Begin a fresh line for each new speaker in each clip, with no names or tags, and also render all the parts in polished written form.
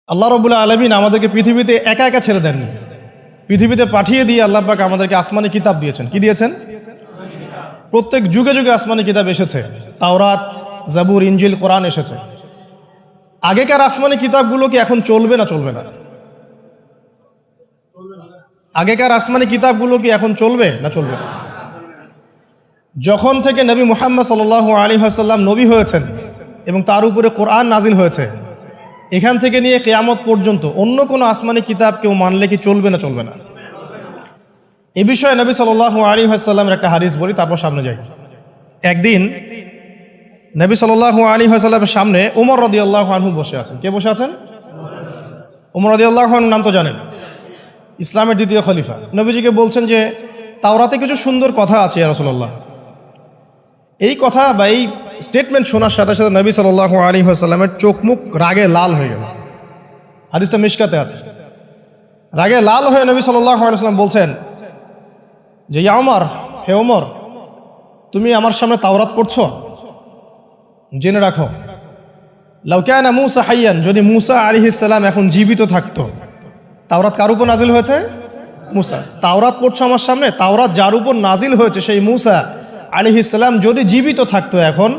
আল্লাহ রাব্বুল আলামিন আমাদেরকে পৃথিবীতে একা একা ছেড়ে দেননি। পৃথিবীতে পাঠিয়ে দিয়ে আল্লাহ পাক আমাদেরকে আসমানি কিতাব দিয়েছেন। কি দিয়েছেন? প্রত্যেক যুগে যুগে আসমানি কিতাব এসেছে। তাওরাত, জাবুর, ইনজিল, কোরআন এসেছে। আগেকার আসমানি কিতাবগুলো কি এখন চলবে না চলবে না? আগেকার আসমানি কিতাবগুলো কি এখন চলবে না চলবে না? যখন থেকে নবী মুহাম্মদ সাল্লাল্লাহু আলাইহি ওয়াসাল্লাম নবী হয়েছেন এবং তার উপরে কোরআন নাজিল হয়েছে, এখান থেকে নিয়ে কিয়ামত পর্যন্ত অন্য কোনো আসমানি কিতাব কেউ মানলে কি চলবে না চলবে না? এ বিষয়ে নবী সাল্লাল্লাহু আলাইহি ওয়াসাল্লামের একটা হাদিস বলি, তারপর সামনে যাই। একদিন নবী সাল্লাল্লাহু আলাইহি ওয়াসাল্লামের সামনে ওমর রাদিয়াল্লাহু আনহু বসে আছেন। কে বসে আছেন? ওমর রাদিয়াল্লাহু আনহু নাম তো জানেন, ইসলামের দ্বিতীয় খলিফা। নবীজিকে বলছেন যে তাওরাতে কিছু সুন্দর কথা আছে ইয়া রাসূলুল্লাহ। এই কথা বা এই স্টেটমেন্ট শোনার সাথে সাথে নবী সাল্লাল্লাহু আলাইহি ওয়াসাল্লামের চোখ মুখ রাগে লাল হয়ে গেল। হাদিসটা মিশকাতে আছে। রাগে লাল হয়ে নবী সাল্লাল্লাহু আলাইহি ওয়াসাল্লাম বলছেন যে ইয়া ওমর, হে ওমর, তুমি আমার সামনে তাওরাত পড়ছো? জেনে রাখো, লাউ কানা মূসা হাইয়ান, যদি মূসা আলাইহিস সালাম এখন জীবিত থাকতো। তাওরাত কার উপর নাজিল হয়েছে? মূসা। তাওরাত পড়ছো আমার সামনে? তাওরাত যার উপর নাজিল হয়েছে সেই মূসা আলাইহিস সালাম যদি জীবিত থাকতো এখন,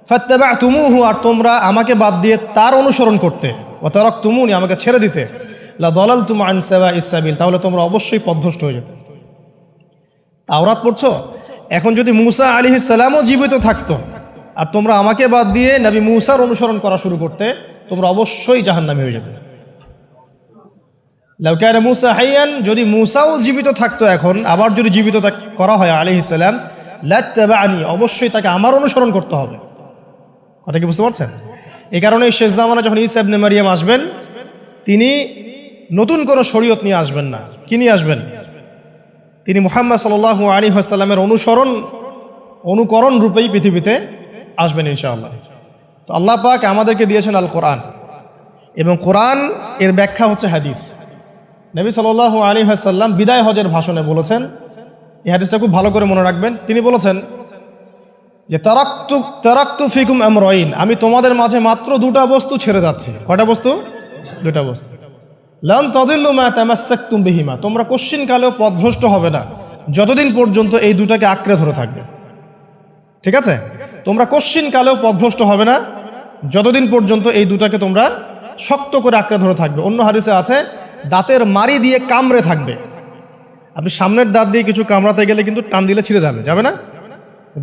ফাত্তাবা'তুমুহু, আর তোমরা আমাকে বাদ দিয়ে তার অনুসরণ করতে, ওয়া তারাকতুমুনি, আমাকে ছেড়ে দিতে, লা দালালতুম আন সাওয়াইস সাবিল, তাহলে তোমরা অবশ্যই পথভ্রষ্ট হয়ে যেতে। তাওরাত পড়ছো, এখন যদি মূসা আলাইহিস সালামও জীবিত থাকতো আর তোমরা আমাকে বাদ দিয়ে নবী মূসার অনুসরণ করা শুরু করতে, তোমরা অবশ্যই জাহান্নামী হয়ে যেতে। লাউ কানা মূসা হাইয়ান, যদি মূসাও জীবিত থাকতো এখন, আবার যদি জীবিত করা হয় আলাইহিস সালাম, লাত্তাবা'নি, অবশ্যই তাকে আমার অনুসরণ করতে হবে। কথা কি বুঝতে পারছেন? এই কারণে শেষ জামানা যখন ঈসা ইবনে মারইয়াম আসবেন, তিনি নতুন কোনো শরীয়ত নিয়ে আসবেন না। কি নিয়ে আসবেন? তিনি মুহাম্মদ সাল্লাল্লাহু আলাইহি ওয়াসাল্লামের অনুকরণ রূপেই পৃথিবীতে আসবেন ইনশাআল্লাহ। তো আল্লাহ পাক আমাদেরকে দিয়েছেন আল কোরআন, এবং কোরআন এর ব্যাখ্যা হচ্ছে হাদিস। নবী সাল্লাল্লাহু আলাইহি ওয়াসাল্লাম বিদায় হজের ভাষণে বলেছেন, এই হাদিসটা খুব ভালো করে মনে রাখবেন। তিনি বলেছেন যে তারাকতু ফিকুম আমরাইন, আমি তোমাদের মাঝে মাত্র দুটা বস্তু ছেড়ে যাচ্ছি। কয়টা বস্তু? দুটা বস্তু। লান তাদিল্লু মা তামাসসাকতুম বিহিমা, তোমরা কোশ্চিনকালেও পথভ্রষ্ট হবে না যতদিন পর্যন্ত এই দুটাকে আঁকড়ে ধরে থাকবে। ঠিক আছে? তোমরা কোশ্চিনকালেও পথভ্রষ্ট হবে না যতদিন পর্যন্ত এই দুটাকে তোমরা শক্ত করে আঁকড়ে ধরে থাকবে। অন্য হাদিসে আছে দাঁতের মাড়ি দিয়ে কামড়ে থাকবে। আপনি সামনের দাঁত দিয়ে কিছু কামড়াতে গেলে কিন্তু টান দিলে ছিঁড়ে যাবে না?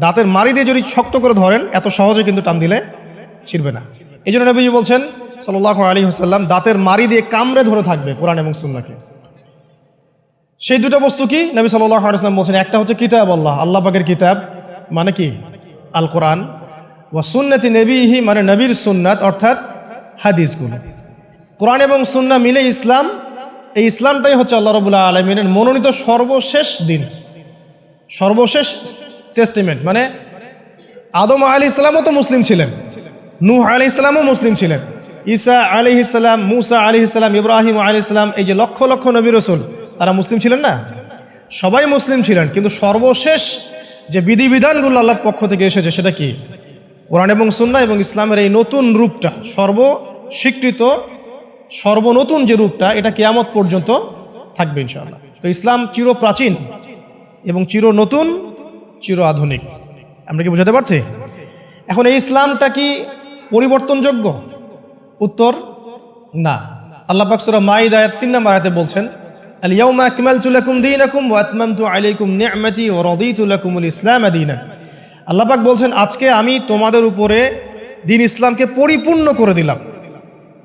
দাঁতের মাড়ি দিয়ে যদি শক্ত করে ধরেন, এত সহজে কিন্তু টান দিলে ছিঁড়বে না। এই জন্য নবীজি বলছেন সাল্লাল্লাহু আলাইহি ওয়াসাল্লাম দাঁতের মাড়ি দিয়ে কামড়ে ধরে থাকবে কোরআন এবং সুন্নাহকে। সেই দুটো বস্তু কি? নবী সাল্লাল্লাহু আলাইহি ওয়াসাল্লাম বলছেন, একটা হচ্ছে কিতাব আল্লাহ, আল্লাহ পাকের কিতাব মানে কি? আল কোরআন। ওয়া সুন্নতি নবীহি, মানে নবীর সুন্নাত, অর্থাৎ হাদিসগুলো। কোরআন এবং সুন্নাহ মিলে ইসলাম। এই ইসলামটাই হচ্ছে আল্লাহ রাব্বুল আলামিনের মনোনীত সর্বশেষ দিন, সর্বশেষ টেস্টিমেন্ট। মানে আদম আলাইহিস সালামও তো মুসলিম ছিলেন, নূহ আলাইহিস সালামও মুসলিম ছিলেন, ঈসা আলাইহিস সালাম, মূসা আলাইহিস সালাম, ইব্রাহিম আলাইহিস সালাম, এই যে লক্ষ লক্ষ নবী রাসূল, তারা মুসলিম ছিলেন না? সবাই মুসলিম ছিলেন, কিন্তু সর্বশেষ যে বিধিবিধানগুলো আল্লাহর পক্ষ থেকে এসেছে সেটা কি? কোরআন এবং সুন্নাহ এবং ইসলামের এই নতুন রূপটা, সর্বস্বীকৃত সর্বনতুন যে রূপটা, এটা কিয়ামত পর্যন্ত থাকবে ইনশাআল্লাহ। তো ইসলাম চির প্রাচীন এবং চির নতুন, চির আধুনিক। আমরা কি বুঝাতে পারছি? এখন এই ইসলামটা কি পরিবর্তনযোগ্য? উত্তর না। আল্লাহ পাক সূরা মাইদার 3 নম্বর আয়াতে বলছেন, আল ইয়াউমা আকমালতু লাকুম দীনাকুম ওয়া আতমামতু আলাইকুম নি'মাতি ওয়া রাদিতু লাকুমুল ইসলাম দীনান। আল্লাহ পাক বলছেন, আজকে আমি তোমাদের উপরে দ্বীন ইসলামকে পরিপূর্ণ করে দিলাম।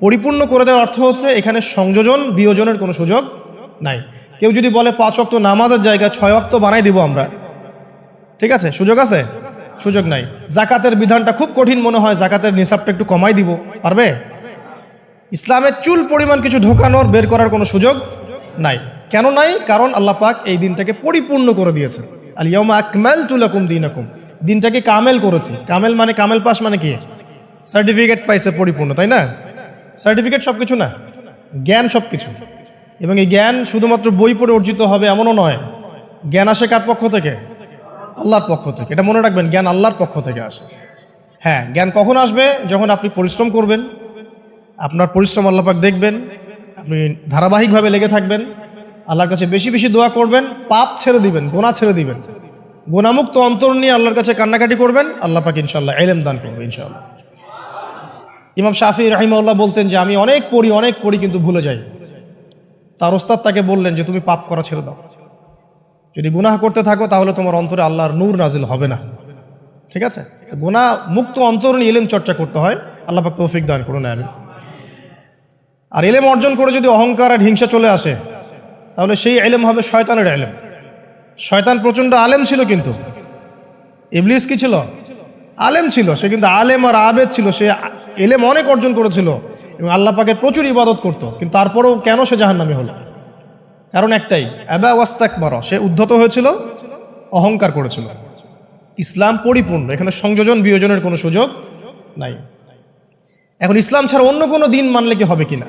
পরিপূর্ণ করে দেওয়ার অর্থ হচ্ছে এখানে সংযোজন বিয়োজনের কোনো সুযোগ নাই। কেউ যদি বলে 5 ওয়াক্ত নামাজের জায়গায় 6 ওয়াক্ত বানাই দিব আমরা, ঠিক আছে? সুযোগ আছে? সুযোগ নাই। জাকাতের বিধানটা খুব কঠিন মনে হয়, জাকাতের নিসাবটা একটু কমাই দিব, পারবে? ইসলামের চুল পরিমাণ কিছু ঢোকানোর, বের করার কোনো সুযোগ নাই। কেন নাই? কারণ আল্লাহ পাক এই দিনটাকে পরিপূর্ণ করে দিয়েছেন। আল ইয়াউমা আকমালতু লাকুম দীনাকুম, দিনটাকে কামেল করেছি। কামেল মানে, কামেল পাস মানে কি? সার্টিফিকেট পাইছে পরিপূর্ণ, তাই না? সার্টিফিকেট সব কিছু না, জ্ঞান সব কিছু। এবং এই জ্ঞান শুধুমাত্র বই পড়ে অর্জিত হবে এমনও নয়। জ্ঞান আসে কার পক্ষ থেকে? আল্লাহর পক্ষ থেকে। এটা মনে রাখবেন, জ্ঞান আল্লাহর পক্ষ থেকে আসে। হ্যাঁ, জ্ঞান কখন আসবে? যখন আপনি পরিশ্রম করবেন, আপনার পরিশ্রম আল্লাহ পাক দেখবেন, আপনি ধারাবাহিকভাবে লেগে থাকবেন, আল্লাহর কাছে বেশি বেশি দোয়া করবেন, পাপ ছেড়ে দিবেন, গুনাহ ছেড়ে দিবেন, গুনাহমুক্ত অন্তর নিয়ে আল্লাহর কাছে কান্নাকাটি করবেন, আল্লাহ পাক ইনশাআল্লাহ ইলম দান করবে ইনশাআল্লাহ। ইমাম শাফি রাহিমাহুল্লাহ বলতেন যে আমি অনেক পড়ি কিন্তু ভুলে যাই। তার ওস্তাদ তাকে বললেন যে তুমি পাপ করা ছেড়ে দাও, যদি গুনাহ করতে থাকো তাহলে তোমার অন্তরে আল্লাহর নূর নাজিল হবে না। ঠিক আছে, গুনাহ মুক্ত অন্তর নিয়ে ইলম চর্চা করতে হয়। আল্লাহ পাক তৌফিক দান করুন আমিন। আর ইলম অর্জন করে যদি অহংকার আর হিংসা চলে আসে তাহলে সেই ইলম হবে শয়তানের ইলম। শয়তান প্রচণ্ড আলেম ছিল, কিন্তু ইবলিস কি ছিল? আলেম ছিল। সে কিন্তু আলেম আর আবেদ ছিল, সে ইলম অনেক অর্জন করেছিল এবং আল্লাহ পাকের প্রচুর ইবাদত করত, কিন্তু তারপরেও কেন সে জাহান্নামী হলো? কারণ একটাই, আবা ওয়াস্তাকবারা, সে উদ্ধত হয়েছিল, অহংকার করেছিল। ইসলাম পরিপূর্ণ, এখানে সংযোজন বিয়োজনের কোনো সুযোগ নাই। এখন ইসলাম ছাড়া অন্য কোনো দিন মানলে কি হবে কিনা?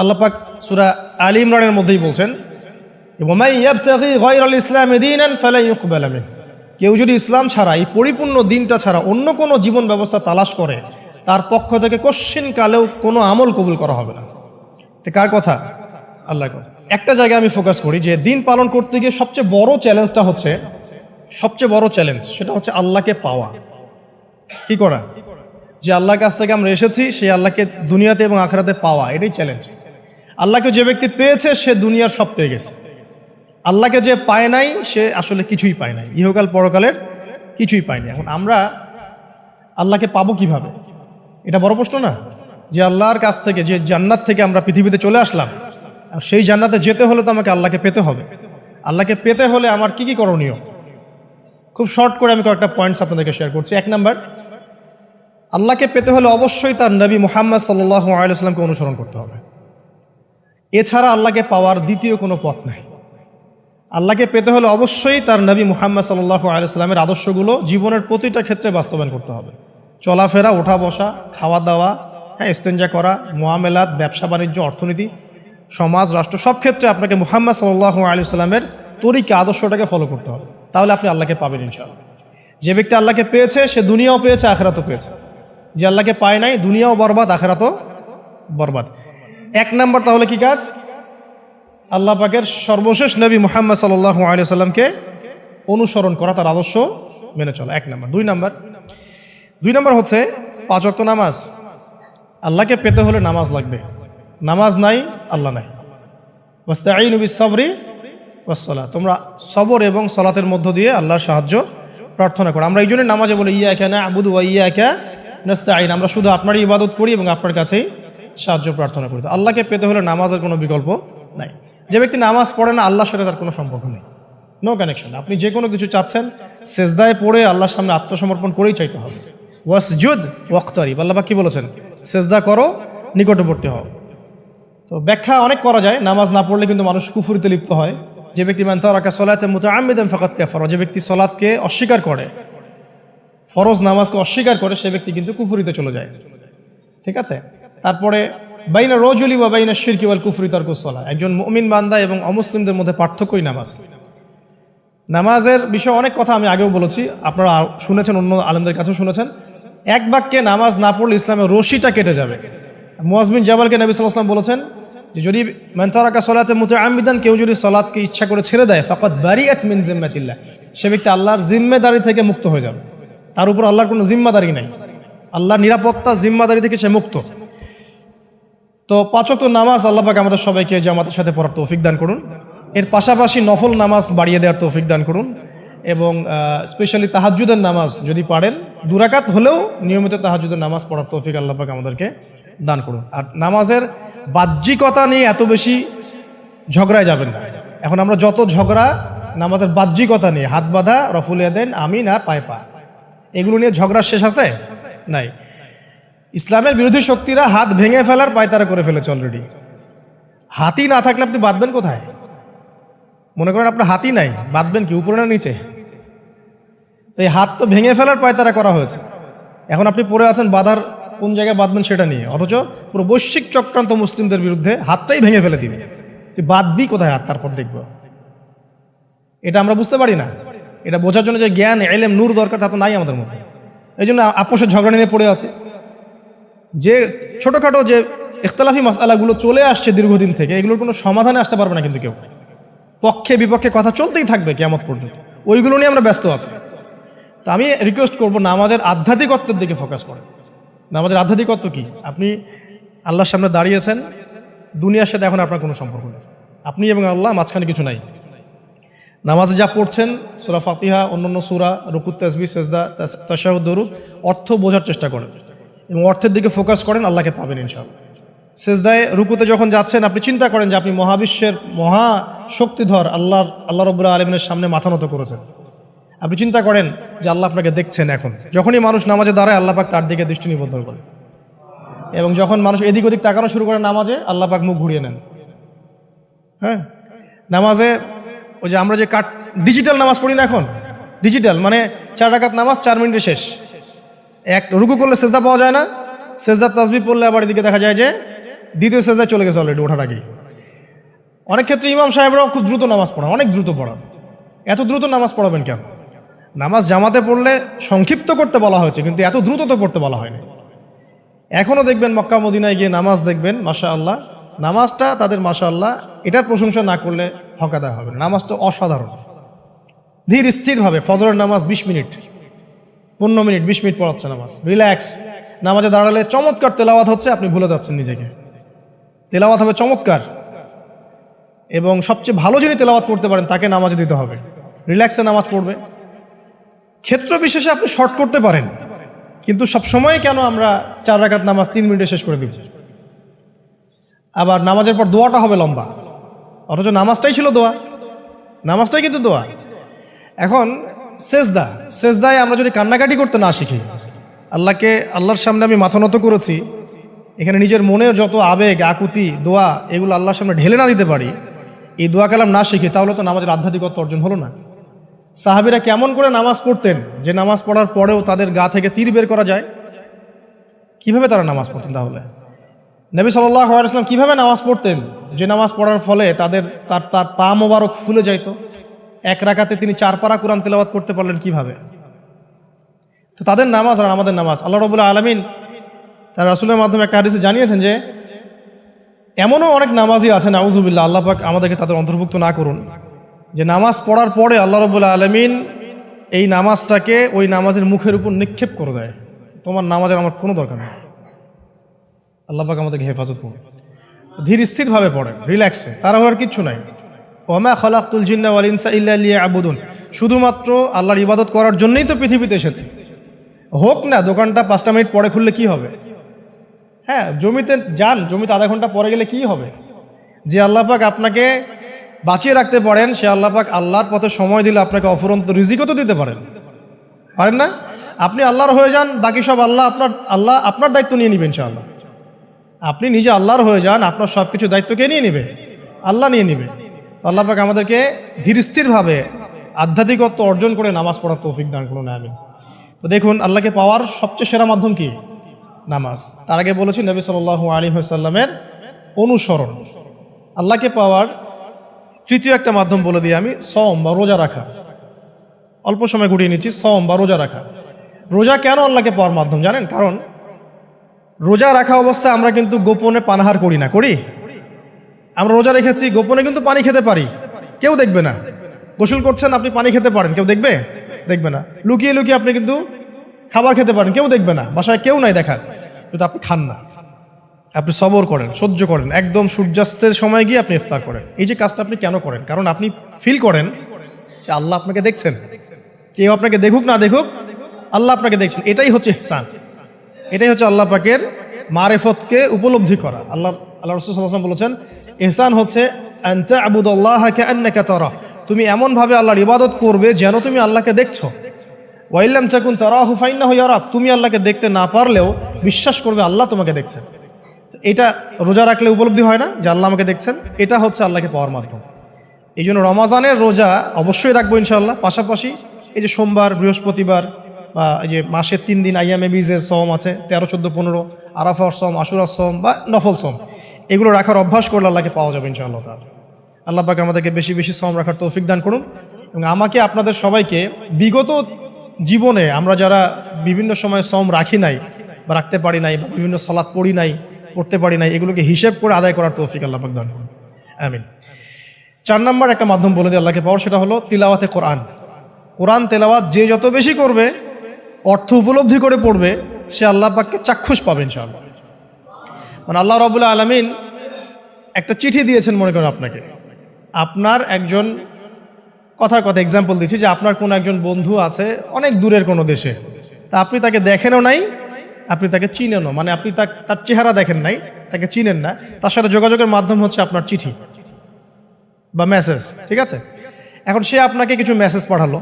আল্লাহ পাক সূরা আলী ইমরানের মধ্যেই বলছেন, ওয়ামাই ইয়াবতাগি গায়রাল ইসলামি দীনান ফালা ইউকবালা মিনহু, কেউ যদি ইসলাম ছাড়া, এই পরিপূর্ণ দিনটা ছাড়া অন্য কোনো জীবন ব্যবস্থা তালাশ করে, তার পক্ষ থেকে কশ্চিন কালেও কোনো আমল কবুল করা হবে না। তো কার কথা? আল্লাহর কথা। একটা জায়গায় আমি ফোকাস করি যে দিন পালন করতে গিয়ে সবচেয়ে বড় চ্যালেঞ্জটা হচ্ছে, সেটা হচ্ছে আল্লাহকে পাওয়া। কি করা? যে আল্লাহর কাছ থেকে আমরা এসেছি, সেই আল্লাহকে দুনিয়াতে এবং আখিরাতে পাওয়া, এটাই চ্যালেঞ্জ। আল্লাহকে যে ব্যক্তি পেয়েছে সে দুনিয়ার সব পেয়ে গেছে। আল্লাহকে যে পায় নাই সে আসলে কিছুই পায় নাই, ইহকাল পরকালের কিছুই পায়নি। এখন আমরা আল্লাহকে পাবো কিভাবে? এটা বড় প্রশ্ন না? যে আল্লাহর কাছ থেকে, যে জান্নাত থেকে আমরা পৃথিবীতে চলে আসলাম, আর সেই জান্নাতে যেতে হলে তো আমাকে আল্লাহকে পেতে হবে। আল্লাহকে পেতে হলে আমার কি কি করণীয়? খুব শর্ট করে আমি কয়েকটা পয়েন্টস আপনাদেরকে শেয়ার করছি। 1 নাম্বার, আল্লাহকে পেতে হলে অবশ্যই তার নবী মুহাম্মদ সাল্লাল্লাহু আলাইহি ওয়াসাল্লামকে অনুসরণ করতে হবে। এছাড়া আল্লাহকে পাওয়ার দ্বিতীয় কোনো পথ নাই। আল্লাহকে পেতে হলে অবশ্যই তার নবী মুহাম্মদ সাল্লাল্লাহু আলাইহি ওয়াসাল্লামের আদর্শগুলো জীবনের প্রতিটা ক্ষেত্রে বাস্তবায়ন করতে হবে। চলাফেরা, ওঠা বসা, খাওয়া দাওয়া, ইস্তেঞ্জা করা, মুআমালাত, ব্যবসা বাণিজ্য, অর্থনীতি, সমাজ, রাষ্ট্র, সব ক্ষেত্রে আপনাকে মুহাম্মদ সাল্লাল্লাহু আলাইহি ওয়াসাল্লামের তরিকা, আদর্শটাকে ফলো করতে হবে। তাহলে আপনি আল্লাহকে পাবেন ইনশাআল্লাহ। যে ব্যক্তি আল্লাহকে পেয়েছে সে দুনিয়াও পেয়েছে, আখিরাতও পেয়েছে। যে আল্লাহকে পায় নাই, দুনিয়াও বরবাদ, আখিরাতও বরবাদ। 1 নাম্বার তাহলে কি কাজ? আল্লাহ পাকের সর্বশেষ নবী মুহাম্মদ সাল্লাল্লাহু আলাইহি ওয়াসাল্লামকে অনুসরণ করা, তার আদর্শ মেনে চলা, 1 নাম্বার। 2 নাম্বার হচ্ছে 5 ওয়াক্ত নামাজ। আল্লাহকে পেতে হলে নামাজ লাগবে। নামাজ নাই, আল্লাহ নাই। ওয়াস্তাঈনু বিস-সাবরি ওয়াস-সালাত, তোমরা সবর এবং সালাতের মধ্য দিয়ে আল্লাহর সাহায্য প্রার্থনা করো। আমরা এই জন্য নামাজে বলি ইয়াকা না'বুদু ওয়া ইয়াকা নাস্তাঈন, আমরা শুধু আপনারই ইবাদত করি এবং আপনার কাছেই সাহায্য প্রার্থনা করি। আল্লাহকে পেতে হলে নামাজের কোনো বিকল্প নাই। যে ব্যক্তি নামাজ পড়ে না, আল্লাহর সাথে তার কোনো সম্পর্ক নেই, নো কানেকশন। আপনি যে কোনো কিছু চাচ্ছেন, সেজদায় পড়ে আল্লাহর সামনে আত্মসমর্পণ করেই চাইতে হবে। ওয়াসজুদ ওয়াক্তারিব, আল্লাহ পাক কি বলেছেন? সেজদা করো, নিকটবর্তী হও। তো ব্যাখ্যা অনেক করা যায়। নামাজ না পড়লে কিন্তু মানুষ কুফরিতে লিপ্ত হয়। যে ব্যক্তি মান তারাকা সালাতান মুতাআম্মিদান ফাকাদ কাফারা, যে ব্যক্তি সালাতকে অস্বীকার করে, ফরজ নামাজকে অস্বীকার করে, সে ব্যক্তি কিন্তু কুফরিতে চলে যায়। ঠিক আছে। তারপরে বাইনা রাজুলি ওয়া বাইনা শিরকি ওয়াল কুফরি তারকুস সালাহ, একজন মুমিন বান্দা এবং অমুসলিমদের মধ্যে পার্থক্যই নামাজ। নামাজের বিষয়ে অনেক কথা আমি আগেও বলেছি, আপনারা শুনেছেন, অন্য আলেমদের কাছেও শুনেছেন। এক বাক্যে নামাজ না পড়লে ইসলামের রশিটা কেটে যাবে। মুআয বিন জাবালকে নবী সাল্লাল্লাহু আলাইহি ওয়াসাল্লাম বলেছেন যে যদি মান তারাকা সালাতান মুতাআম্মিদান, কেউ যদি সালাতকে ইচ্ছা করে ছেড়ে দেয়, ফাকাদ বারিআত মিন জিম্মাতিল্লাহ, সে ব্যক্তি আল্লাহর জিম্মেদারি থেকে মুক্ত হয়ে যাবে। তার উপর আল্লাহর কোনো জিম্মাদারি নাই, আল্লাহর নিরাপত্তা, জিম্মাদারি থেকে সে মুক্ত। তো 5 ওয়াক্ত নামাজ আল্লাহ পাক আমাদের সবাইকে জামাতের সাথে পড়ার তৌফিক দান করুন। এর পাশাপাশি নফল নামাজ বাড়িয়ে দেওয়ার তৌফিক দান করুন, এবং স্পেশালি তাহাজ্জুদের নামাজ যদি পারেন 2 রাকাত হলেও নিয়মিত তাহাজ্জুদের নামাজ পড়ার তৌফিক আল্লাহ পাক আমাদেরকে দান করুন। আর নামাজের বাহ্যিকতা নিয়ে এত বেশি ঝগড়ায় যাবেন না। এখন আমরা যত ঝগড়া নামাজের বাহ্যিকতা নিয়ে, হাত বাঁধা, রফুল ইয়াদাইন, আমিন আর পায়ে পা, এগুলো নিয়ে ঝগড়া শেষ আছে? নাই। ইসলামের বিরোধী শক্তিরা হাত ভেঙে ফেলার পায়তারা করে ফেলেছে অলরেডি। হাতই না থাকলে আপনি বাঁধবেন কোথায়? মনে করেন আপনার হাতই নাই, বাঁধবেন কি উপরে না নিচে? তো এই হাত তো ভেঙে ফেলার পায়তারা করা হয়েছে। এখন আপনি পড়ে আছেন বাঁধার কোন জায়গায় বাঁধবেন সেটা নিয়ে, অথচ পুরো বৈশ্বিক চক্রান্ত মুসলিমদের বিরুদ্ধে হাতটাই ভেঙে ফেলে দিবে। তুই বাঁধবি কোথায় হাত? তারপর দেখব। এটা আমরা বুঝতে পারি না। এটা বোঝার জন্য যে জ্ঞান, ইলম, নূর দরকার তা তো নাই আমাদের মধ্যে। এই জন্য আপোষের ঝগড়া নিয়ে পড়ে আছে। যে ছোটোখাটো যে ইখতিলাফি মাসআলাগুলো চলে আসছে দীর্ঘদিন থেকে, এগুলোর কোনো সমাধানে আসতে পারবে না কিন্তু কেউ। পক্ষে বিপক্ষে কথা চলতেই থাকবে কিয়ামত পর্যন্ত, ওইগুলো নিয়ে আমরা ব্যস্ত আছি। তো আমি রিকোয়েস্ট করব নামাজের আধ্যাত্মিকত্বের দিকে ফোকাস করেন। নামাজের আধ্যাত্মিকত্ব কি? আপনি আল্লাহর সামনে দাঁড়িয়েছেন, দুনিয়ার সাথে এখন আপনার কোনো সম্পর্ক নেই, আপনি এবং আল্লাহ, মাঝখানে কিছু নাই। নামাজে যা পড়ছেন সূরা ফাতিহা, অন্যান্য সূরা, রুকু, তাসবিহ, সিজদা, তাশাহুদ, দরুদ, অর্থ বোঝার চেষ্টা করেন এবং অর্থের দিকে ফোকাস করেন, আল্লাহকে পাবেন ইনশাআল্লাহ। সিজদায় রুকুতে যখন যাচ্ছেন আপনি চিন্তা করেন যে আপনি মহাবিশ্বের মহা শক্তিধর আল্লাহ রাব্বুল আলামিনের সামনে মাথা নত করেছেন। আপনি চিন্তা করেন যে আল্লাহ আপনাকে দেখছেন। এখন যখনই মানুষ নামাজে দাঁড়ায় আল্লাহ পাক তার দিকে দৃষ্টি নিবদ্ধ করে, এবং যখন মানুষ এদিক ওদিক তাকানো শুরু করে নামাজে, আল্লাহ পাক মুখ ঘুরিয়ে নেন। হ্যাঁ, নামাজে ওই যে আমরা যে ডিজিটাল নামাজ পড়ি না, এখন ডিজিটাল মানে 4 রাকাত নামাজ 4 মিনিটে শেষ। এক রুকু করলে সেজদা পাওয়া যায় না, সেজদার তাসবিহ পড়লে আবার এদিকে দেখা যায় যে দ্বিতীয় সেজদায় চলে গেছে অলরেডি ওঠার আগেই। অনেক ক্ষেত্রে ইমাম সাহেবরাও খুব দ্রুত নামাজ পড়ান, অনেক দ্রুত পড়ান। এত দ্রুত নামাজ পড়াবেন কেন? নামাজ জামাতে পড়লে সংক্ষিপ্ত করতে বলা হয়েছে, কিন্তু এত দ্রুত তো পড়তে বলা হয়নি। এখনও দেখবেন মক্কা মদিনায় গিয়ে নামাজ দেখবেন, মাশাআল্লাহ, নামাজটা তাদের মাশাআল্লাহ এটার প্রশংসা না করলে হকাদা হবে। নামাজটা অসাধারণ, ধীর স্থিরভাবে ফজরের নামাজ 20 মিনিট, 15 মিনিট, 20 মিনিট পড়াচ্ছে নামাজ, রিল্যাক্স। নামাজে দাঁড়ালে চমৎকার তেলাওয়াত হচ্ছে, আপনি ভুলে যাচ্ছেন নিজেকে। তেলাওয়াত হবে চমৎকার, এবং সবচেয়ে ভালো যিনি তেলাওয়াত করতে পারেন তাকে নামাজে দিতে হবে। রিল্যাক্সে নামাজ পড়বে। ক্ষেত্র বিশেষে আপনি শর্ট করতে পারেন, কিন্তু সবসময় কেন আমরা 4 রাকাত নামাজ 3 মিনিটে শেষ করে দিব? আবার নামাজের পর দোয়াটা হবে লম্বা, অথচ নামাজটাই ছিল দোয়া, নামাজটাই কিন্তু দোয়া। এখন সেজদায় আমরা যদি কান্নাকাটি করতে না শিখি, আল্লাহর সামনে আমি মাথা নত করেছি, এখানে নিজের মনের যত আবেগ, আকুতি, দোয়া, এগুলো আল্লাহর সামনে ঢেলে না দিতে পারি, এই দোয়া কালাম না শিখি, তাহলে তো নামাজের আধ্যাত্মিকত্ব অর্জন হলো না। সাহাবীরা কেমন করে নামাজ পড়তেন যে নামাজ পড়ার পরেও তাদের গা থেকে তীর বের করা যায়? কিভাবে তারা নামাজ পড়তেন? তাহলে নবী সাল্লাল্লাহু আলাইহি ওয়াসাল্লাম কিভাবে নামাজ পড়তেন যে নামাজ পড়ার ফলে তার পা মোবারক ফুলে যাইত? 1 রাকাতে তিনি 4 পারা কোরআন তেলাওয়াত করতে পারলেন কিভাবে? তো তাদের নামাজ আর আমাদের নামাজ, আল্লাহ রাব্বুল আলামিন তার রাসূলের মাধ্যমে একটা হাদিসে জানিয়েছেন যে এমনও অনেক নামাজি আছে, নাউযুবিল্লাহ, আল্লাহ পাক আমাদেরকে তাদের অন্তর্ভুক্ত না করুন, যে নামাজ পড়ার পরে আল্লাহ রাব্বুল আলামিন এই নামাজটাকে ওই নামাজের মুখের উপর নিক্ষেপ করে দেয়, তোমার নামাজের আমার কোনো দরকার নেই। আল্লাহ পাক আমাদেরকে হেফাজত করুন। ধীর স্থিরভাবে পড়েন, রিল্যাক্সে, তাড়াহুড়ার কিচ্ছু নাই। ওয়ামা খালাকতুল জিন্না ওয়াল ইনসা ইল্লা লিয়াবুদুন, শুধুমাত্র আল্লাহর ইবাদত করার জন্যই তো পৃথিবীতে এসেছি। হোক না দোকানটা 5টা মিনিট পরে খুললে কি হবে? হ্যাঁ, জমিতে যান, জমিতে আধা ঘন্টা পরে গেলে কি হবে? যে আল্লাহ পাক আপনাকে বাঁচিয়ে রাখতে পারেন, সে আল্লাহ পাক আল্লাহর পথে সময় দিলে আপনাকে অফুরন্ত রিজিকও তো দিতে পারেন না? আপনি আল্লাহর হয়ে যান, বাকি সব আল্লাহ আপনার দায়িত্ব নিয়ে নেবেন ইনশাআল্লাহ। আপনি নিজে আল্লাহর হয়ে যান, আপনার সব কিছু দায়িত্ব কে নিয়ে নেবে? আল্লাহ নিয়ে নেবে। আল্লাহ পাক আমাদেরকে ধীর স্থিরভাবে আধ্যাত্মিকত্ব অর্জন করে নামাজ পড়ার তৌফিক দান করুন, আমিন। তো দেখুন, আল্লাহকে পাওয়ার সবচেয়ে সেরা মাধ্যম কি? নামাজ। তার আগে বলেছি নবী সাল্লাল্লাহু আলাইহি ওয়াসাল্লামের অনুসরণ। আল্লাহকে পাওয়ার তৃতীয় একটা মাধ্যম বলে দিই আমি, সওম বা রোজা রাখা। অল্প সময় গুটিয়ে নিচ্ছি, সওম বা রোজা রাখা। রোজা কেন আল্লাহকে পাওয়ার মাধ্যম জানেন? কারণ রোজা রাখা অবস্থায় আমরা কিন্তু গোপনে পানাহার করি না, করি? আমরা রোজা রেখেছি, গোপনে কিন্তু পানি খেতে পারি, কেউ দেখবে না। গোসল করছেন, আপনি পানি খেতে পারেন, কেউ দেখবে না। লুকিয়ে লুকিয়ে আপনি কিন্তু খাবার খেতে পারেন, কেউ দেখবে না, বাসায় কেউ নাই দেখার, কিন্তু আপনি খান না। আপনি সবর করেন, সহ্য করেন, একদম সূর্যাস্তের সময় গিয়ে আপনি ইফতার করেন। এই যে কাজটা আপনি কেন করেন? কারণ আপনি ফিল করেন যে আল্লাহ আপনাকে দেখছেন। কেউ আপনাকে দেখুক না দেখুক, আল্লাহ আপনাকে দেখছেন। এটাই হচ্ছে ইহসান, এটাই হচ্ছে আল্লাহ পাকের মারিফতকে উপলব্ধি করা। আল্লাহ রাসূল সাল্লাল্লাহু আলাইহি ওয়াসাল্লাম বলেছেন, ইহসান হচ্ছে আন তা'বুদাল্লাহা কাআন্নাকা তারা, তুমি এমনভাবে আল্লাহর ইবাদত করবে যেন তুমি আল্লাহকে দেখছো। ওয়া ইল্লাম তাকুন তারাহু ফাইন্নাহু ইয়ারাক, তুমি আল্লাহকে দেখতে না পারলেও বিশ্বাস করবে আল্লাহ তোমাকে দেখছেন। এটা রোজা রাখলে উপলব্ধি হয় না যে আল্লাহ আমাকে দেখছেন? এটা হচ্ছে আল্লাহকে পাওয়ার মাধ্যম। এই জন্য রমাজানের রোজা অবশ্যই রাখবো ইনশাআল্লাহ। পাশাপাশি এই যে সোমবার, বৃহস্পতিবার, বা এই যে মাসের 3 দিন আইয়ামে বীজের সওম আছে, 13, 14, 15, আরাফার সওম, আশুরার সওম বা নফল সওম, এগুলো রাখার অভ্যাস করলে আল্লাহকে পাওয়া যাবে ইনশাআল্লাহ তাআলা। আল্লাহ পাক আমাদেরকে বেশি বেশি সওম রাখার তৌফিক দান করুন, এবং আমাকে আপনাদের সবাইকে বিগত জীবনে আমরা যারা বিভিন্ন সময় সওম রাখি নাই, বা রাখতে পারি নাই, বা বিভিন্ন সালাত পড়ি নাই, পড়তে পারি নাই, এগুলোকে হিসেব করে আদায় করার তৌফিক আল্লাহ পাক দান করুন, আমিন। 4 নম্বর একটা মাধ্যম বলে দিই আল্লাহকে পাওয়ার, সেটা হলো তিলাওয়াতে কোরআন। কোরআন তেলাওয়াত যে যত বেশি করবে, অর্থ উপলব্ধি করে পড়বে, সে আল্লাহ পাককে চাক্ষুষ পাবে ইনশাআল্লাহ। মানে আল্লাহ রাব্বুল আলামিন একটা চিঠি দিয়েছেন, মনে করেন আপনাকে, আপনার একজন, কথার কথা এক্সাম্পল দিচ্ছি, যে আপনার কোনো একজন বন্ধু আছে অনেক দূরের কোনো দেশে, তা আপনি তাকে দেখেনও নাই, আপনি তাকে চিনেনও, মানে আপনি তার চেহারা দেখেন নাই, তাকে চিনেন না, তার সাথে যোগাযোগের মাধ্যম হচ্ছে আপনার চিঠি বা মেসেজ, ঠিক আছে? এখন সে আপনাকে কিছু মেসেজ পাঠালো,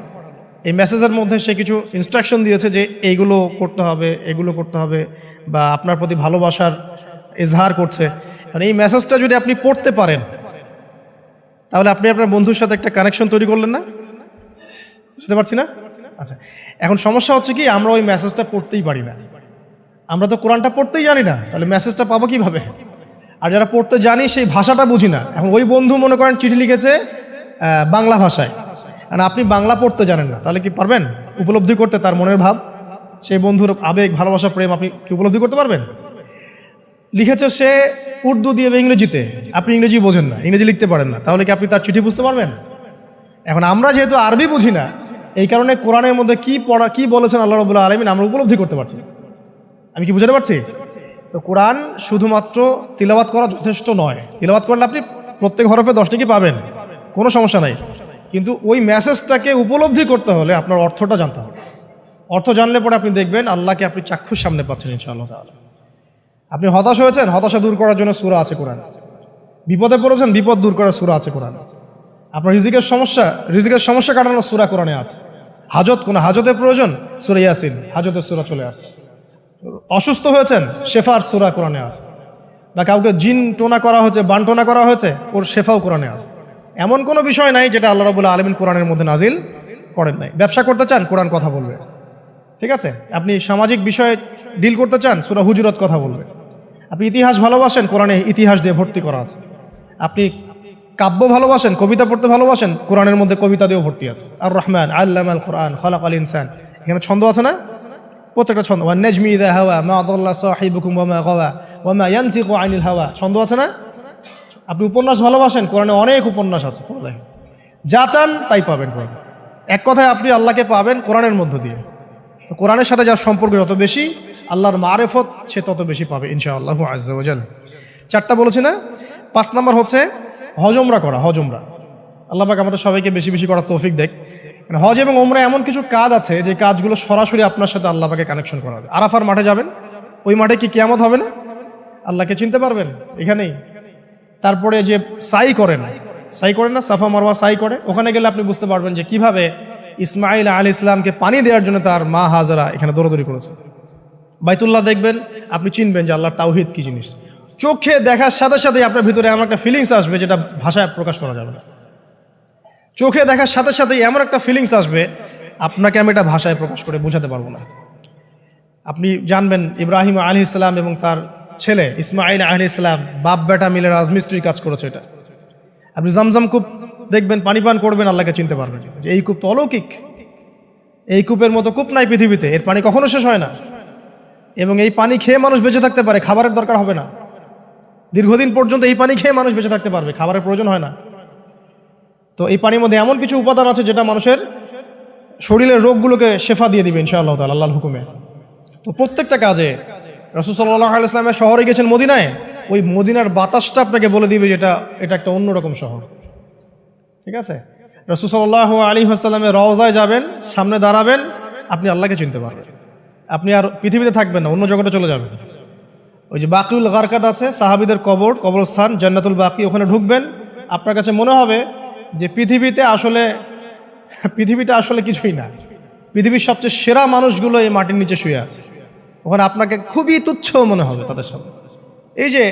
এই মেসেজের মধ্যে সে কিছু ইনস্ট্রাকশন দিয়েছে যে এইগুলো করতে হবে, এগুলো করতে হবে, বা আপনার প্রতি ভালোবাসার ইজহার করছে। মানে এই মেসেজটা যদি আপনি পড়তে পারেন, তাহলে আপনি আপনার বন্ধুর সাথে একটা কানেকশন তৈরি করলেন না? বুঝতে পারছি না? আচ্ছা, এখন সমস্যা হচ্ছে কি, আমরা ওই মেসেজটা পড়তেই পারি না, আমরা তো কোরআনটা পড়তেই জানি না, তাহলে মেসেজটা পাবো কিভাবে? আর যারা পড়তে জানি সেই ভাষাটা বুঝি না। এখন ওই বন্ধু মনে করেন চিঠি লিখেছে বাংলা ভাষায়, আর আপনি বাংলা পড়তে জানেন না, তাহলে কি পারবেন উপলব্ধি করতে তার মনের ভাব, সেই বন্ধুর আবেগ, ভালোবাসা, প্রেম আপনি কি উপলব্ধি করতে পারবেন? লিখেছে সে উর্দু দিয়ে বা ইংরেজিতে, আপনি ইংরেজি বোঝেন না, ইংরেজি লিখতে পারেন না, তাহলে কি আপনি তার চিঠি বুঝতে পারবেন? এখন আমরা যেহেতু আরবি বুঝি না, এই কারণে কোরআনের মধ্যে কি বলেছেন আল্লাহ রাব্বুল আলামিন আমরা উপলব্ধি করতে পারছি। আমি কি বুঝাতে পারছি? তো কোরআন শুধুমাত্র তিলাওয়াত করা যথেষ্ট নয়। তিলাওয়াত করলে আপনি প্রত্যেক হরফে 10 টাকা পাবেন, কোনো সমস্যা নাই, কিন্তু ওই মেসেজটাকে উপলব্ধি করতে হলে আপনার অর্থটা জানতে হবে। অর্থ জানলে পরে আপনি দেখবেন আল্লাহকে আপনি চাক্ষুষ সামনে পাচ্ছেন ইনশাআল্লাহ। আপনি হতাশ হয়েছেন, হতাশা দূর করার জন্য সূরা আছে কোরআন। বিপদে পড়েছেন, বিপদ দূর করার সূরা আছে কোরআন। আপনার রিজিকের সমস্যা কাটানোর সূরা কোরআনে আছে। কোনো হাজতের প্রয়োজন, সূরা ইয়াসিন, হাজতের সূরা চলে আসে। অসুস্থ হয়েছেন, শেফার সূরা কোরআনে আছে। বা কাউকে জিন টোনা করা হয়েছে, বানটোনা করা হয়েছে, ওর শেফাও কোরআনে আছে। এমন কোনো বিষয় নাই যেটা আল্লাহ রাব্বুল আলামিন কোরআনের মধ্যে নাজিল করেন নাই। ব্যবসা করতে চান, কোরআন কথা বলবে, ঠিক আছে? আপনি সামাজিক বিষয়ে ডিল করতে চান, সূরা হুজুরাত কথা বলবে। আপনি ইতিহাস ভালোবাসেন, কোরআনে ইতিহাস দিয়ে ভর্তি করা আছে। আপনি কাব্য ভালোবাসেন, কবিতা পড়তে ভালোবাসেন, কোরআনের মধ্যে কবিতা দিয়েও ভর্তি আছে। আর রহমান আল্লামাল কোরআন খালাকাল ইনসান, এখানে ছন্দ আছে না? প্রত্যেকটা ছন্দ, ওয়ান নাজমি ইযা হাওয়া মা দাল্লা সাহিবুকুম ওয়া মা গাওয়া ওয়া মা ইয়ানতিকু আনিল হাওয়া, ছন্দ আছে না? আপনি উপন্যাস ভালোবাসেন, কোরআনে অনেক উপন্যাস আছে, যা চান তাই পাবেন কোরআনে। এক কথায় আপনি আল্লাহকে পাবেন কোরআনের মধ্য দিয়ে। কোরআনের সাথে যার সম্পর্ক যত বেশি, আল্লাহর মারেফত সে তত বেশি পাবে ইনশাআল্লাহু আজ্জা ওয়া জাল। 4টা বলেছি না? 5 নম্বর হচ্ছে হজ ওমরা করা। হজ ওমরা আল্লাহ পাক আমাদের সবাইকে বেশি বেশি করার তৌফিক দেখ। হজ এবং ওমরা এমন কিছু কাজ আছে যে কাজগুলো সরাসরি আপনার সাথে আল্লাহ পাকে কানেকশন করা হবে। আরাফার মাঠে যাবেন, ওই মাঠে কি কিয়ামত হবে না? আল্লাহকে চিনতে পারবেন এখানেই। তারপরে যে সাই করেন না, সাফা মারওয়া সাই করে, ওখানে গেলে আপনি বুঝতে পারবেন যে কিভাবে ইসমাইল আলাইহিস সালামকে পানি দেওয়ার জন্য তার মা হাজরা এখানে দৌড়াদৌড়ি করেছে। বাইতুল্লাহ দেখবেন, আপনি চিনবেন যে আল্লাহর তাওহীদ কি জিনিস। চোখে দেখার সাথে সাথে আপনার ভিতরে এমন একটা ফিলিংস আসবে যেটা ভাষায় প্রকাশ করা যাবে না। চোখে দেখার সাথে সাথে এমন একটা ফিলিংস আসবে, আপনাকে আমি এটা ভাষায় প্রকাশ করে বোঝাতে পারবো না। আপনি জানবেন ইব্রাহিম আলাইহিস সালাম এবং তার ছেলে ইসমাইল আলাইহিস সালাম বাপ বেটা মিলে রাজমিস্ত্রির কাজ করেছে। এটা আপনি জামজাম কূপ দেখবেন, পানি পান করবেন, আল্লাহকে চিনতে পারবেন যে এই কূপ তো অলৌকিক, এই কূপের মতো কূপ নাই পৃথিবীতে, এর পানি কখনো শেষ হয় না, এবং এই পানি খেয়ে মানুষ বেঁচে থাকতে পারে, খাবারের দরকার হবে না। দীর্ঘদিন পর্যন্ত এই পানি খেয়ে মানুষ বেঁচে থাকতে পারবে, খাবারের প্রয়োজন হয় না। তো এই পানির মধ্যে এমন কিছু উপাদান আছে যেটা মানুষের শরীরের রোগগুলোকে শেফা দিয়ে দিবে ইনশাআল্লাহ তাআলা আল্লাহর হুকুমে। তো প্রত্যেকটা কাজে রাসূল সাল্লাল্লাহু আলাইহি ওয়াসাল্লাম শহরে গেছেন মদিনায়, ওই মদিনার বাতাসটা আপনাকে বলে দিবে যেটা এটা একটা অন্যরকম শহর, ঠিক আছে? রাসূল সাল্লাল্লাহু আলাইহি ওয়াসাল্লামের রওজায় যাবেন, সামনে দাঁড়াবেন, আপনি আল্লাহকে চিনতে পারবেন। আপনি আর পৃথিবীতে থাকবেন না, অন্য জগতে চলে যাবেন। ওই যে বাকিউল গারকাত আছে, সাহাবীদের কবরস্থান জান্নাতুল বাকি, ওখানে ঢুকবেন, আপনার কাছে মনে হবে যে পৃথিবীটা আসলে কিছুই না। পৃথিবীর সবচেয়ে সেরা মানুষগুলো এই মাটির নিচে শুয়ে আছে, ওখানে আপনাকে খুবই তুচ্ছ মনে হবে তাদের সামনে। এই যে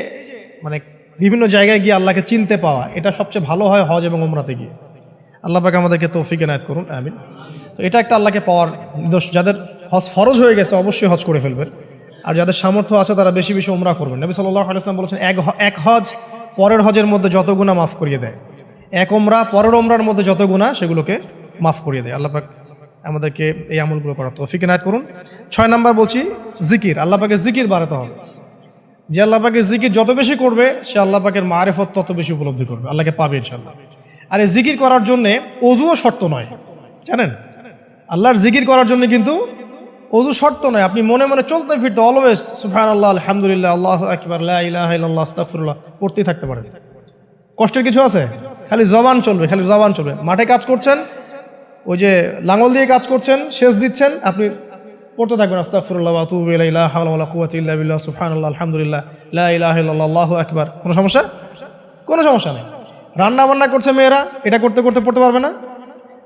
মানে বিভিন্ন জায়গায় গিয়ে আল্লাহকে চিনতে পাওয়া, এটা সবচেয়ে ভালো হয় হজ এবং উমরাতে গিয়ে। আল্লাহ পাক আমাদেরকে তৌফিক এনায়েত করুন, আমিন। তো এটা একটা আল্লাহকে পাওয়ার নিদর্শ। যাদের হজ ফরজ হয়ে গেছে অবশ্যই হজ করে ফেলবেন, আর যাদের সামর্থ্য আছে তারা বেশি বেশি উমরা করবেন। নবী সাল্লাল্লাহু আলাইহি ওয়াসাল্লাম বলেছেন, এক হজ পরের হজের মধ্যে যত গুনাহ মাফ করিয়ে দেয়, এক উমরা পরের উমরার মধ্যে যত গুনাহ সেগুলোকে মাফ করিয়ে দেয়। আল্লাহ পাক আমাদেরকে এই আমলগুলো করার তৌফিক ইনায়াত করুন। 6 নাম্বার বলছি জিকির, আল্লাহ পাকের জিকির বাড়াতে হবে। যে আল্লাহ পাকের জিকির যত বেশি করবে সে আল্লাহ পাকের মারিফত তত বেশি উপলব্ধি করবে, আল্লাহকে পাবে ইনশাআল্লাহ। আর এই জিকির করার জন্যে অজুও শর্ত নয়, জানেন? আল্লাহর জিকির করার জন্য কিন্তু অজু শর্ত নয়। আপনি মনে মনে চলতে ফিরতে অলওয়েজ সুবহানাল্লাহ, আলহামদুলিল্লাহ, আল্লাহু আকবার, লা ইলাহা ইল্লাল্লাহ, আস্তাগফিরুল্লাহ পড়তেই থাকতে পারেন। কষ্টের কিছু আছে? খালি জবান চলবে, খালি জবান চলবে। মাঠে কাজ করছেন, ওই যে লাঙল দিয়ে কাজ করছেন, সেচ দিচ্ছেন, আপনি পড়তে থাকবেন আস্তাগফিরুল্লাহ ওয়া আতুবু ইলাইহি, লা হাওলা ওয়ালা কুওয়াতা ইল্লা বিল্লাহ, সুবহানাল্লাহ, আলহামদুলিল্লাহ, লা ইলাহা ইল্লাল্লাহ, আল্লাহু আকবার। কোনো সমস্যা? কোনো সমস্যা নেই। রান্না বান্না করছে মেয়েরা, এটা করতে করতে পড়তে পারবে না?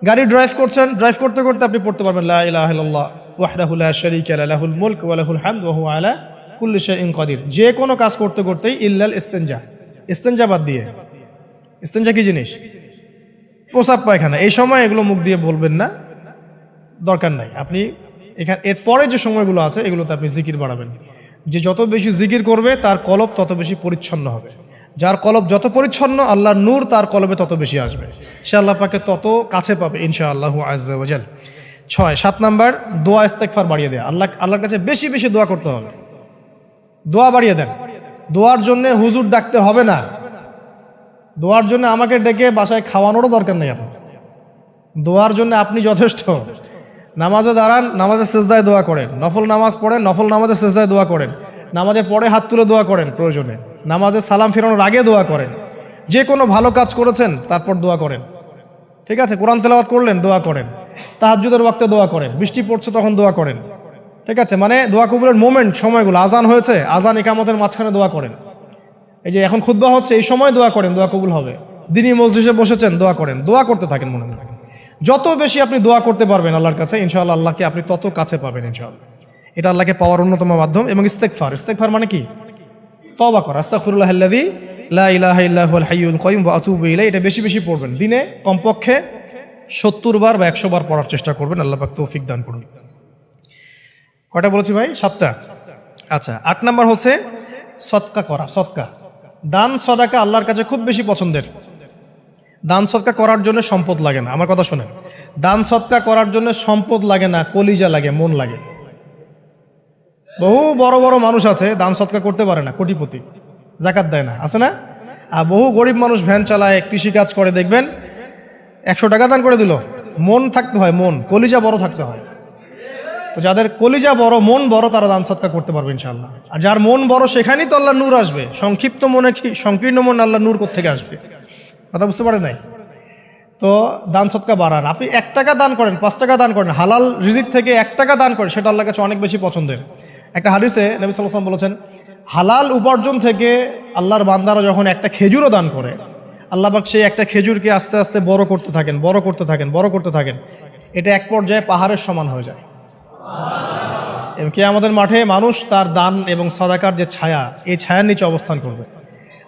গাড়ি ড্রাইভ করছেন, ড্রাইভ করতে করতে আপনি পড়তে পারবেন লা ইলাহা ইল্লাল্লাহ ওয়াহদাহু লা শারীকা লাহু, লাহুল মুলক ওয়া লাহুল হামদু ওয়া হুয়া আলা কুল্লি শাইইন কাদির। যে কোনো কাজ করতে করতেই ইল্লাল ইস্তিনজা, ইস্তিনজা বাদ দিয়ে। ইস্তিনজা কি জিনিস? প্রসাব পায়খানা। এই সময় এগুলো মুখ দিয়ে বলবেন না, দরকার নাই। আপনি এখানে এরপরে যে সময়গুলো আছে এগুলোতে আপনি জিকির বাড়াবেন। যে যত বেশি জিকির করবে তার কলব তত বেশি পরিচ্ছন্ন হবে। যার কলব যত পরিচ্ছন্ন আল্লাহর নূর তার কলবে তত বেশি আসবে, সে আল্লাহ পাকে তত কাছে পাবে ইনশাআল্লাহু আযজা ওয়া জাল। 7 নাম্বার দোয়া ইস্তেগফার বাড়িয়ে দেয়া। আল্লাহর কাছে বেশি বেশি দোয়া করতে হবে। দোয়া বাড়িয়ে দেন। দোয়ার জন্য হুজুর ডাকতে হবে না, দোয়ার জন্য আমাকে ডেকে বাসায় খাওয়ানোরও দরকার নেই। আপনার দোয়ার জন্য আপনি যথেষ্ট। নামাজে দাঁড়ান, নামাজে সেজদায় দোয়া করেন। নফল নামাজ পড়েন, নফল নামাজে সেজদায় দোয়া করেন। নামাজের পরে হাত তুলে দোয়া করেন প্রয়োজনে। নামাজে সালাম ফেরানোর আগে দোয়া করেন। যে কোনো ভালো কাজ করেছেন তারপর দোয়া করেন, ঠিক আছে? কোরআন তেলাওয়াত করলেন, দোয়া করেন। তাহাজ্জুদের ওয়াক্তে দোয়া করেন। বৃষ্টি পড়ছে তখন দোয়া করেন, ঠিক আছে? মানে দোয়া কবুলের মোমেন্ট, সময়গুলো, আজান হয়েছে, আজান ইকামতের মাঝখানে দোয়া করেন। এই যে এখন খুতবা হচ্ছে, এই সময় দোয়া করেন, দোয়া কবুল হবে। দিনই মসজিদে বসেছেন, দোয়া করেন, দোয়া করতে থাকেন মনে মনে। যত বেশি আপনি দোয়া করতে পারবেন আল্লাহর কাছে ইনশাআল্লাহ আল্লাহকে আপনি তত কাছে পাবেন ইনশাআল্লাহ। এটা আল্লাহকে পাওয়ার অন্যতম মাধ্যম। এবং ইস্তেগফার, ইস্তেগফার মানে কি? তওবা করা। আস্তাগফিরুল্লাহাল্লাযী লা ইলাহা ইল্লা হুয়াল হাইয়ুল কাইয়ুম ওয়া আতুবু ইলাইহি। এটা বেশি বেশি পড়বেন। দিনে কমপক্ষে 70 বার বা 100 বার পড়ার চেষ্টা করবেন। আল্লাহ পাক তৌফিক দান করুন। কয়টা বলেছি ভাই? 7টা। আচ্ছা, 8 নাম্বার হচ্ছে সদকা করা। সদকা, দান সদাকা আল্লাহর কাছে খুব বেশি পছন্দের। দান সদকা করার জন্য সম্পদ লাগে না, আমার কথা শোনেন। দান সদকা করার জন্য সম্পদ লাগে না, কলিজা লাগে, মন লাগে। বহু বড় বড় মানুষ আছে দান সদকা করতে পারে না, কোটিপতি, জাকাত দেয় না, আছে না? আর বহু গরিব মানুষ ভ্যান চালায়, কৃষিকাজ করে, দেখবেন 100 টাকা দান করে দিল। মন থাকতে হয়, মন, কলিজা বড় থাকতে হয়। তো যাদের কলিজা বড়, মন বড়, তারা দান সদকা করতে পারবে ইনশাআল্লাহ। আর যার মন বড় সেখানেই তো আল্লাহ নূর আসবে। সংক্ষিপ্ত মনে কি, সংকীর্ণ মন আল্লাহ নূর কোত্থেকে আসবে? কথা বুঝতে পারে নাই? তো দান সদকা বাড়ান। আপনি 1 টাকা দান করেন, 5 টাকা দান করেন, হালাল রিজিক থেকে 1 টাকা দান করেন, সেটা আল্লাহর কাছে অনেক বেশি পছন্দের। একটা হাদিসে নবী সাল্লাল্লাহু আলাইহি ওয়াসাল্লাম বলেছেন, হালাল উপার্জন থেকে আল্লাহর বান্দারা যখন একটা খেজুরও দান করে, আল্লাহ পাক সেই একটা খেজুরকে আস্তে আস্তে বড় করতে থাকেন, বড় করতে থাকেন, বড় করতে থাকেন। এটা এক পর্যায়ে পাহাড়ের সমান হয়ে যায়। এবং কিয়ামতের মাঠে মানুষ তার দান এবং সাদাকার যে ছায়া, এই ছায়ার নিচে অবস্থান করবে।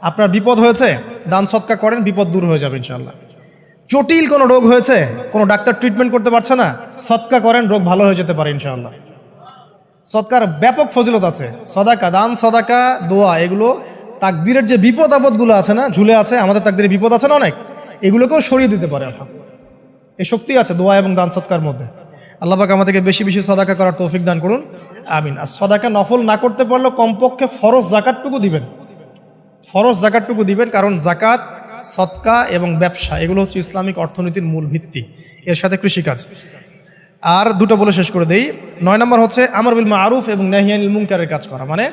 আপনার বিপদ হয়েছে, দান সদকা করেন, বিপদ দূর হয়ে যাবে ইনশাআল্লাহ। জটিল কোনো রোগ হয়েছে, কোনো ডাক্তার ট্রিটমেন্ট করতে পারছে না, সদকা করেন, রোগ ভালো হয়ে যেতে পারে ইনশাআল্লাহ। সদকার ব্যাপক ফজিলত আছে। সদাকা, দান সদাকা, দোয়া, এগুলো তাকদিরের যে বিপদ আপদগুলো আছে না, ঝুলে আছে, আমাদের তাকদিরে বিপদ আছে না অনেক, এগুলোকেও সরিয়ে দিতে পারে আলহামদুলিল্লাহ। এই শক্তি আছে দোয়া এবং দান সদকার মধ্যে। আল্লাহ পাক আমাদেরকে বেশি বেশি সদাকা করার তৌফিক দান করুন, আমিন। আর সদাকা নফল না করতে পারলেও কমপক্ষে ফরজ জাকাতটুকু দিবেন, ফরজ জাকাতটুকু দিবেন। কারণ জাকাত, সদকা এবং ব্যবসা এগুলো হচ্ছে ইসলামিক অর্থনীতির মূল ভিত্তি, এর সাথে কৃষিকাজ। আর দুটো বলে শেষ করে দেই। 9 নম্বর হচ্ছে আমর বিল মারুফ এবং নাহি আনিল মুনকারের কাজ করা, মানে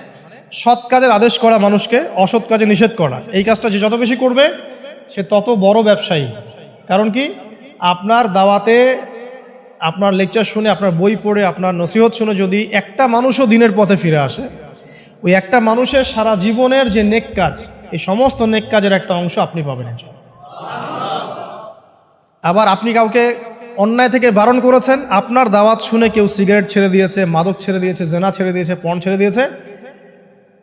সৎ কাজের আদেশ করা, মানুষকে অসৎ কাজে নিষেধ করা। এই কাজটা যে যত বেশি করবে সে তত বড় ব্যবসায়ী। কারণ কি, আপনার দাওয়াতে, আপনার লেকচার শুনে, আপনার বই পড়ে, আপনার নসিহত শুনে যদি একটা মানুষও দিনের পথে ফিরে আসে, ওই একটা মানুষের সারা জীবনের যে নেক কাজ, এই সমস্ত নেক কাজের একটা অংশ আপনি পাবেন। আবার আপনি কাউকে অন্যায় থেকে বারণ করেছেন, আপনার দাওয়াত শুনে কেউ সিগারেট ছেড়ে দিয়েছে, মাদক ছেড়ে দিয়েছে, জেনা ছেড়ে দিয়েছে, পণ ছেড়ে দিয়েছে,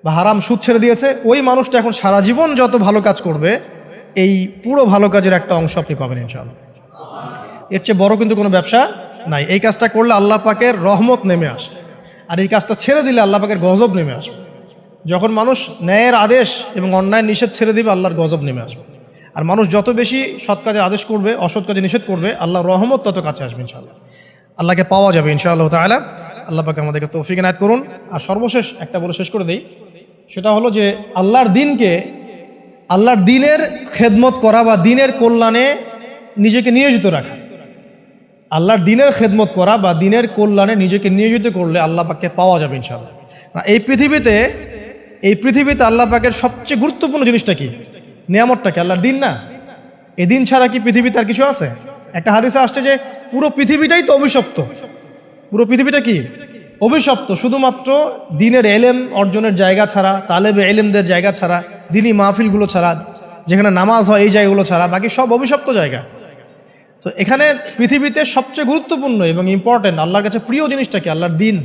বা হারাম সুদ ছেড়ে দিয়েছে, ওই মানুষটা এখন সারা জীবন যত ভালো কাজ করবে, এই পুরো ভালো কাজের একটা অংশ আপনি পাবেন ইনশাআল্লাহ। এর চেয়ে বড় কিন্তু কোনো ব্যবসা নাই। এই কাজটা করলে আল্লাহ পাকের রহমত নেমে আসে, আর এই কাজটা ছেড়ে দিলে আল্লাহ পাকের গজব নেমে আসবে। যখন মানুষ ন্যায়ের আদেশ এবং অন্যায় নিষেধ ছেড়ে দিবে, আল্লাহর গজব নেমে আসবে। আর মানুষ যত বেশি সৎ কাজে আদেশ করবে, অসৎ কাজে নিষেধ করবে, আল্লাহর রহমত তত কাছে আসবে ইনশাআল্লাহ। আল্লাহকে পাওয়া যাবে ইনশাআল্লাহ তাআলা। আল্লাহ পাক আমাদেরকে তৌফিক এনায়েত করুন। আর সর্বশেষ একটা বলে শেষ করে দেই, সেটা হলো যে আল্লাহর দিনের খেদমত করা বা দিনের কল্যাণে নিজেকে নিয়োজিত রাখা। আল্লাহর দিনের খেদমত করা বা দিনের কল্যাণে নিজেকে নিয়োজিত করলে আল্লাহ পাককে পাওয়া যাবে ইনশাআল্লাহ। এই পৃথিবীতে আল্লাহ পাকের সবচেয়ে গুরুত্বপূর্ণ জিনিসটা কি? নিয়ামতটা কি? আল্লাহর দিন না? এই দিন ছাড়া কি পৃথিবীতে আর কিছু আছে? একটা হাদিসে আসছে যে পুরো পৃথিবীটাই তো অভিশপ্ত। পুরো পৃথিবীটা কি? অভিশপ্ত। শুধুমাত্র দিনের এলেম অর্জনের জায়গা ছাড়া, তালেবে এলেমদের জায়গা ছাড়া, দিনী মাহফিলগুলো ছাড়া, যেখানে নামাজ হয় এই জায়গাগুলো ছাড়া বাকি সব অভিশপ্ত জায়গা। তো এখানে পৃথিবীতে সবচেয়ে গুরুত্বপূর্ণ এবং ইম্পর্টেন্ট আল্লাহর কাছে প্রিয় জিনিসটা কি? আল্লাহর দিন।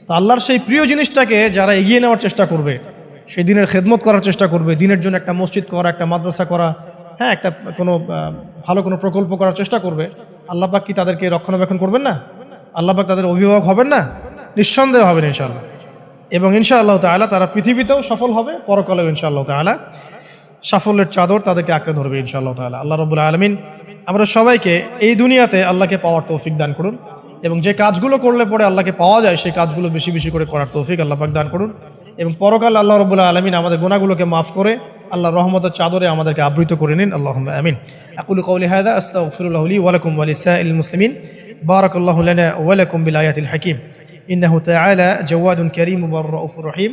তো আল্লাহর সেই প্রিয় জিনিসটাকে যারা এগিয়ে নেওয়ার চেষ্টা করবে, সেই দিনের খেদমত করার চেষ্টা করবে, দিনের জন্য একটা মসজিদ করা, একটা মাদ্রাসা করা, হ্যাঁ, একটা ভালো কোনো প্রকল্প করার চেষ্টা করবে, আল্লাহ পাক কি তাদেরকে রক্ষণাবেক্ষণ করবেন না? আল্লাহ পাক তাদের অভিভাবক হবেন না? নিঃসন্দেহ হবেন ইনশাআল্লাহ। এবং ইনশাআল্লাহ তাআলা তারা পৃথিবীতেও সফল হবে, পরকালেও ইনশাআল্লাহ তাআলা সাফল্যের চাদর তাদেরকে আঁকড়ে ধরবে ইনশাআল্লাহ তাআলা। আল্লাহ রাব্বুল আলামিন আমরা সবাইকে এই দুনিয়াতে আল্লাহকে পাওয়ার তৌফিক দান করুন, এবং যে কাজগুলো করলে পরে আল্লাহকে পাওয়া যায় সেই কাজগুলো বেশি বেশি করে করার তৌফিক আল্লাহ পাক দান করুন। এবং পরকালে আল্লাহ রাব্বুল আলামিন আমাদের গুনাহগুলোকে মাফ করে আল্লাহর রহমতের চাদরে আমাদেরকে আবৃত করে নিন। আল্লাহুম্মা আমিন। আকুলু কওলি হাযা আস্তাগফিরুল্লাহ লি ওয়া লাকুম ওয়া লিসাইরিল মুসলিমিন। বারাকাল্লাহু লানা ওয়া লাকুম বিল আয়াতিল হাকীম। ইন্নাহু তাআলা জাওয়াদুন কারীম ওয়া রাউফুর রহিম।